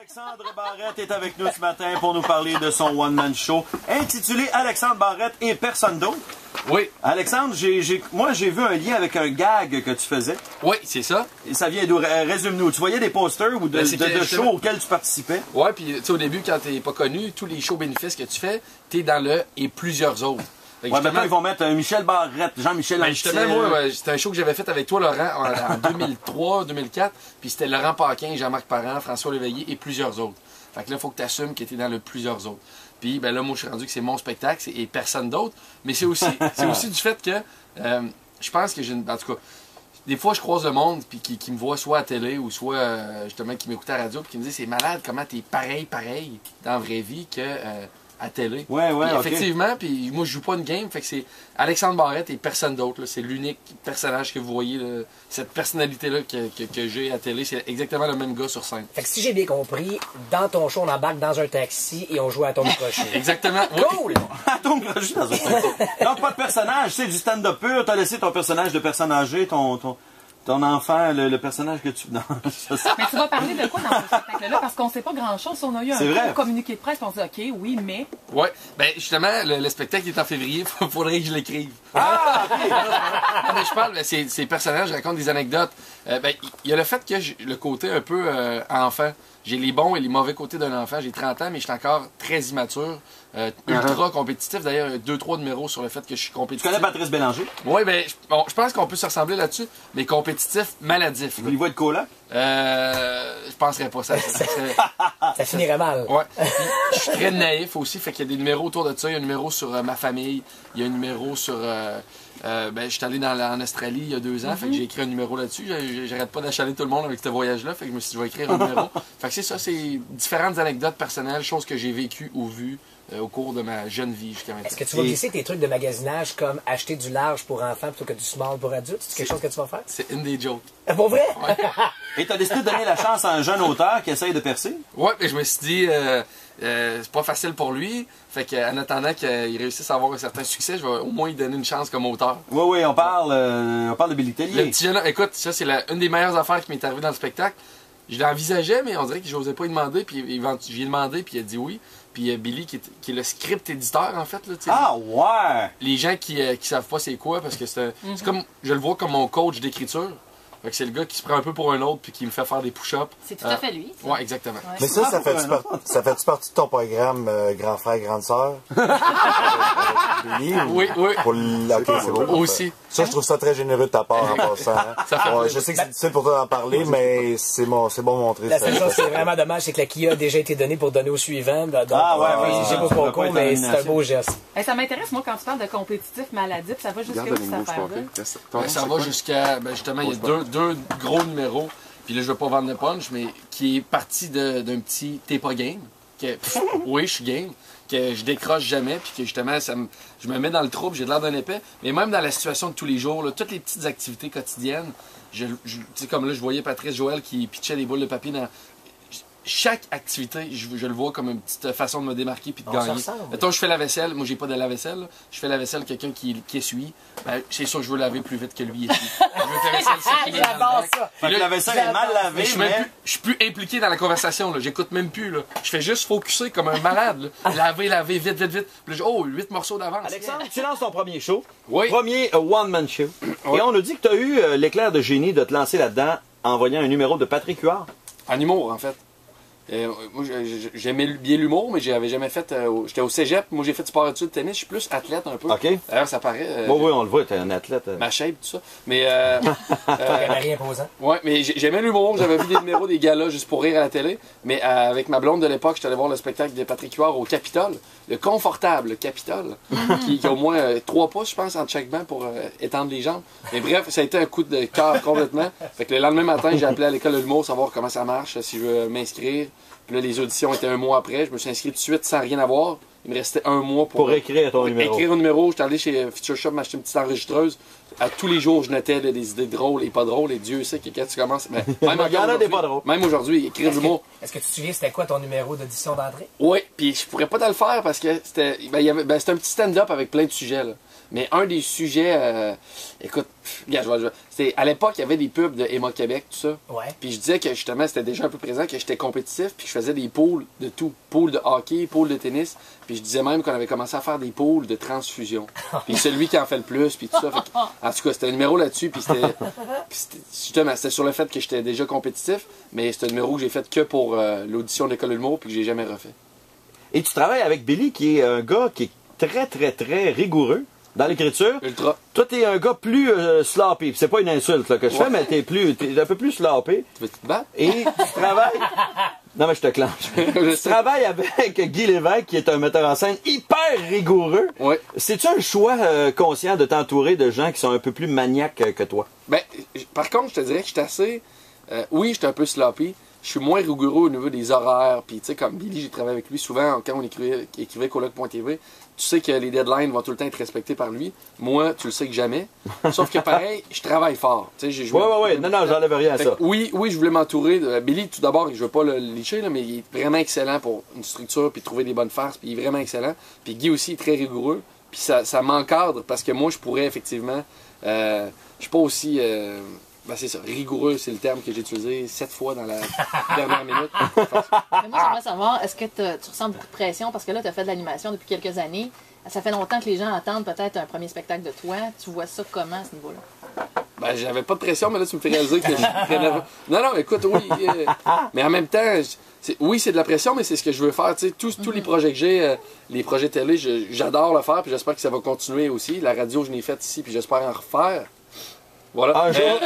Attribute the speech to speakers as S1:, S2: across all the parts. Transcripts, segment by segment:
S1: Alexandre Barrette est avec nous ce matin pour nous parler de son one-man show intitulé Alexandre Barrette et personne d'autre.
S2: Oui.
S1: Alexandre, moi j'ai vu un lien avec un gag que tu faisais.
S2: Oui, c'est ça.
S1: Et ça vient d'où? Résume-nous. Tu voyais des posters ou de shows auxquels tu participais?
S2: Ouais, puis tu sais, au début, quand t'es pas connu, tous les shows bénéfices que tu fais, t'es dans le et plusieurs autres.
S1: Ouais, maintenant ils vont mettre Michel Barrette, Jean-Michel Anctil.
S2: Justement, moi, c'était un show que j'avais fait avec toi, Laurent, en 2003-2004. Puis c'était Laurent Paquin, Jean-Marc Parent, François Léveillé et plusieurs autres. Fait que là, il faut que tu assumes que tu es dans le plusieurs autres. Puis ben là, moi, je suis rendu que c'est mon spectacle et personne d'autre. Mais c'est aussi du fait que je pense que en tout cas, des fois, je croise le monde puis qui me voit soit à télé ou soit justement qui m'écoute à la radio puis qui me dit c'est malade comment t'es pareil dans la vraie vie que à télé.
S1: Ouais,
S2: Puis,
S1: okay.
S2: Effectivement, puis moi je joue pas une game, fait que c'est Alexandre Barrette et personne d'autre. C'est l'unique personnage que vous voyez, là, cette personnalité-là que j'ai à télé, c'est exactement le même gars sur scène.
S3: Fait que si j'ai bien compris, dans ton show, on embarque dans un taxi et on joue à ton crochet.
S2: Exactement.
S3: Cool!
S1: À ton crochet dans un taxi. Donc pas de personnage, c'est du stand-up pur, t'as laissé ton personnage de personne âgée, ton enfant, le personnage que tu... Non,
S4: mais tu vas parler de quoi dans ce spectacle-là? Parce qu'on sait pas grand-chose. On a eu un communiqué de presse, on se dit, OK, oui, mais...
S2: Oui, ben justement, le spectacle est en février, faudrait que je l'écrive.
S1: Ah, OK!
S2: Mais je parle, ces personnages, je raconte des anecdotes. Ben, il y a le fait que le côté un peu enfant. J'ai les bons et les mauvais côtés d'un enfant. J'ai 30 ans, mais je suis encore très immature. Ultra compétitif. D'ailleurs, 2-3 numéros sur le fait que je suis compétitif.
S1: Tu connais Patrice Bélanger?
S2: Oui, ben, je pense qu'on peut se ressembler là-dessus, mais compétitif, maladif.
S1: Vous le voyez de cola?
S2: Je penserais pas ça.
S3: Ça finirait mal.
S2: Ouais. Je suis très naïf aussi, fait qu'il y a des numéros autour de ça. Il y a un numéro sur ma famille. Il y a un numéro sur... je suis allé en Australie il y a 2 ans, fait que j'ai écrit un numéro là-dessus. J'arrête pas d'achaler tout le monde avec ce voyage-là, fait que je me suis dit, je vais écrire un numéro. Fait que c'est ça, c'est différentes anecdotes personnelles, choses que j'ai vécues ou vues au cours de ma jeune vie jusqu'à maintenant.
S3: Est-ce que tu vas glisser tes trucs de magasinage comme acheter du large pour enfants plutôt que du small pour adultes? C'est quelque chose que tu vas faire?
S2: C'est une des jokes.
S3: Pour vrai?
S2: Ouais.
S1: Et t'as décidé de donner la chance à un jeune auteur qui essaye de percer?
S2: Ouais, mais je me suis dit, c'est pas facile pour lui. Fait qu'en attendant qu'il réussisse à avoir un certain succès, je vais au moins lui donner une chance comme auteur.
S1: Oui, on parle de Billy Tellier.
S2: Le petit jeune, écoute, ça c'est une des meilleures affaires qui m'est arrivée dans le spectacle. Je l'envisageais, mais on dirait que j'osais pas lui demander. Puis j'ai demandé, puis il a dit oui. Puis Billy, qui est le script éditeur, en fait. Là,
S1: ah, ouais!
S2: Les gens qui savent pas c'est quoi, parce que c'est comme, je le vois comme mon coach d'écriture. Fait que c'est le gars qui se prend un peu pour un autre puis qui me fait faire des push-ups.
S4: C'est tout à fait lui.
S2: Oui, exactement. Ouais.
S5: Mais ça fait-tu partie de ton programme Grand Frère, Grande Sœur?
S2: Oui.
S5: Pour OK, c'est beau.
S2: Aussi.
S5: Ça, je trouve ça très généreux de ta part en passant. Ouais, je sais que c'est difficile pour toi d'en parler, mais c'est bon montrer
S3: la
S5: ça.
S3: seule chose, c'est vraiment dommage, c'est que la KIA a déjà été donnée pour donner au suivant. Donc, j'ai pas concours, mais c'est un beau geste.
S4: Et ça m'intéresse, moi, quand tu parles de compétitif maladif, ça va jusqu'à où cette affaire-là?
S2: Ça va jusqu'à, justement, il y a deux gros numéros, puis là je veux pas vendre le punch, mais qui est parti d'un petit t'es pas game, oui je suis game, que je décroche jamais, puis que justement je me mets dans le trouble, j'ai de l'air d'un épais, mais même dans la situation de tous les jours, là, toutes les petites activités quotidiennes, tu sais comme là je voyais Patrice Joël qui pitchait des boules de papier dans... Chaque activité, je le vois comme une petite façon de me démarquer puis de gagner. Mettons, je fais la vaisselle, moi j'ai pas de lave-vaisselle, je fais la vaisselle, quelqu'un qui essuie, ben, c'est sûr que je veux laver plus vite que lui essuie. Je veux que la vaisselle
S3: J'adore ça!
S1: Fait que la vaisselle est mal lavée,
S2: je suis plus impliqué dans la conversation, j'écoute même plus. Là. Je fais juste focuser comme un malade. Là. Laver, vite. Puis là, 8 morceaux d'avance.
S1: Alexandre, tu lances ton premier show.
S2: Oui.
S1: Premier one-man show. Oui. Et on nous dit que tu as eu l'éclair de génie de te lancer là-dedans en voyant un numéro de Patrick Huard.
S2: En humour, en fait. Moi, j'aimais bien l'humour, mais j'avais jamais fait... j'étais au cégep, moi j'ai fait sport-études, tennis, je suis plus athlète un peu.
S1: OK.
S2: D'ailleurs, ça paraît...
S1: oui, on le voit, t'es un athlète.
S2: Ma shape, tout ça. Mais...
S3: rien imposant.
S2: Ouais, mais j'aimais l'humour, j'avais vu des numéros des galas juste pour rire à la télé, mais avec ma blonde de l'époque, j'étais allé voir le spectacle de Patrick Huard au Capitole, le confortable Capitole, qui a au moins 3 pouces, je pense, entre chaque banc pour étendre les jambes. Mais bref, ça a été un coup de cœur complètement. Fait que le lendemain matin, j'ai appelé à l'école de l'humour, savoir comment ça marche, si je veux m'inscrire. Puis là, les auditions étaient 1 mois après. Je me suis inscrit tout de suite sans rien avoir. Il me restait 1 mois pour
S1: écrire ton numéro.
S2: Écrire un numéro. J'étais allé chez Future Shop m'acheter une petite enregistreuse. À tous les jours, je notais des idées drôles et pas drôles. Et Dieu sait que quand tu commences. Mais même
S1: il y en a des pas drôles.
S2: Même aujourd'hui, écrire du mot.
S3: Est-ce que tu te souviens c'était quoi ton numéro d'audition d'entrée?
S2: Oui, puis je pourrais pas te le faire parce que c'était un petit stand-up avec plein de sujets. Là. Mais un des sujets, écoute, regarde, à l'époque, il y avait des pubs de Emma Québec, tout ça.
S3: Ouais.
S2: Puis je disais que justement, c'était déjà un peu présent, que j'étais compétitif, puis je faisais des pools de tout. Pools de hockey, pools de tennis. Puis je disais même qu'on avait commencé à faire des pools de transfusion. Puis celui qui en fait le plus, puis tout ça. Fait que, en tout cas, c'était un numéro là-dessus, puis c'était justement, c'était sur le fait que j'étais déjà compétitif, mais c'était un numéro que j'ai fait que pour l'audition de l'École de l'humour, puis que j'ai jamais refait.
S1: Et tu travailles avec Billy, qui est un gars qui est très, très, très rigoureux dans l'écriture.
S2: Ultra.
S1: Toi, t'es un gars plus sloppy. C'est pas une insulte là, que je fais, mais t'es un peu plus sloppy.
S2: Tu veux-tu te battre?
S1: Et tu travailles... Non, mais je te clenche. Tu travailles avec Guy Lévesque, qui est un metteur en scène hyper rigoureux.
S2: Oui.
S1: C'est-tu un choix conscient de t'entourer de gens qui sont un peu plus maniaques que toi?
S2: Ben, par contre, je te dirais que je suis assez... oui, je suis un peu sloppy. Je suis moins rigoureux au niveau des horaires. Puis, tu sais, comme Billy, j'ai travaillé avec lui souvent quand on écrivait Coloc.tv. Tu sais que les deadlines vont tout le temps être respectés par lui. Moi, tu le sais que jamais. Sauf que pareil, je travaille fort. Tu sais, j'ai joué.
S1: Oui. Non, j'enlève rien à ça.
S2: Oui, je voulais m'entourer de Billy. Tout d'abord, je veux pas le licher, là, mais il est vraiment excellent pour une structure puis trouver des bonnes farces. Puis il est vraiment excellent. Puis Guy aussi est très rigoureux. Puis ça m'encadre parce que moi, je pourrais effectivement. Je suis pas aussi. Ben c'est ça, rigoureux, c'est le terme que j'ai utilisé 7 fois dans la dernière minute.
S6: Mais moi, j'aimerais savoir, est-ce que tu ressens beaucoup de pression? Parce que là, tu as fait de l'animation depuis quelques années. Ça fait longtemps que les gens attendent peut-être un premier spectacle de toi. Tu vois ça comment, à ce niveau-là?
S2: Ben, j'avais pas de pression, mais là, tu me fais réaliser que je suis très nerveux. Non, écoute, oui. Mais en même temps, oui, c'est de la pression, mais c'est ce que je veux faire. Tu sais, tous les projets que j'ai, les projets télé, j'adore le faire, puis j'espère que ça va continuer aussi. La radio, je l'ai faite ici, puis j'espère en refaire. Voilà.
S1: Un jour,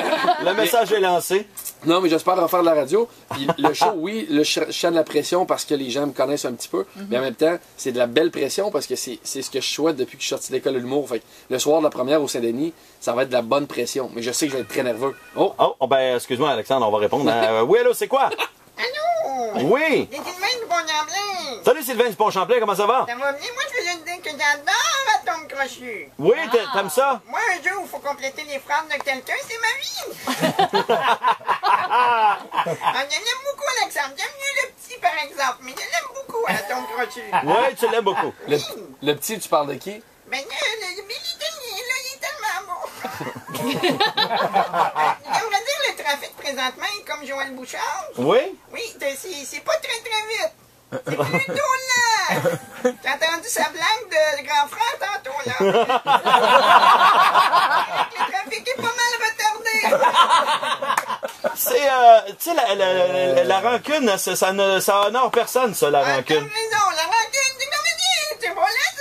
S1: le message est lancé.
S2: Non, mais j'espère en faire de la radio. Puis le show, oui, je sens de la pression parce que les gens me connaissent un petit peu. Mais en même temps, c'est de la belle pression parce que c'est ce que je souhaite depuis que je suis sorti de l'école de l'humour. Fait que le soir de la première au Saint-Denis, ça va être de la bonne pression. Mais je sais que je vais être très nerveux.
S1: Oh, ben, excuse-moi, Alexandre, on va répondre. Oui, allô, c'est quoi?
S7: Allô?
S1: Oui!
S7: C'est Sylvain du Pont-Champlain.
S1: Salut Sylvain du Pont-Champlain, comment ça va?
S7: Ça va bien? Moi, je veux te dire que j'adore la tombe crochue.
S1: Oui, t'aimes ça?
S7: Moi, un jour, il faut compléter les phrases de quelqu'un, c'est ma vie. Je l'aime beaucoup, Alexandre. J'aime mieux le petit, par exemple, mais je l'aime beaucoup à la tombe crochue.
S1: Oui, tu l'aimes beaucoup.
S2: Le petit, tu parles de qui?
S7: Ben, le Billy Denis, là, il est tellement beau. J'aimerais dire le trafic présentement est comme Joël Bouchard.
S1: Oui?
S7: Oui, c'est pas très vite. C'est plutôt lent. T'as entendu sa blague de grand frère tantôt, là? Le trafic est pas mal retardé.
S1: C'est, tu sais, la rancune, ça honore personne, ça, la rancune.
S7: T'as raison, la rancune du comédien, tu vas laisser.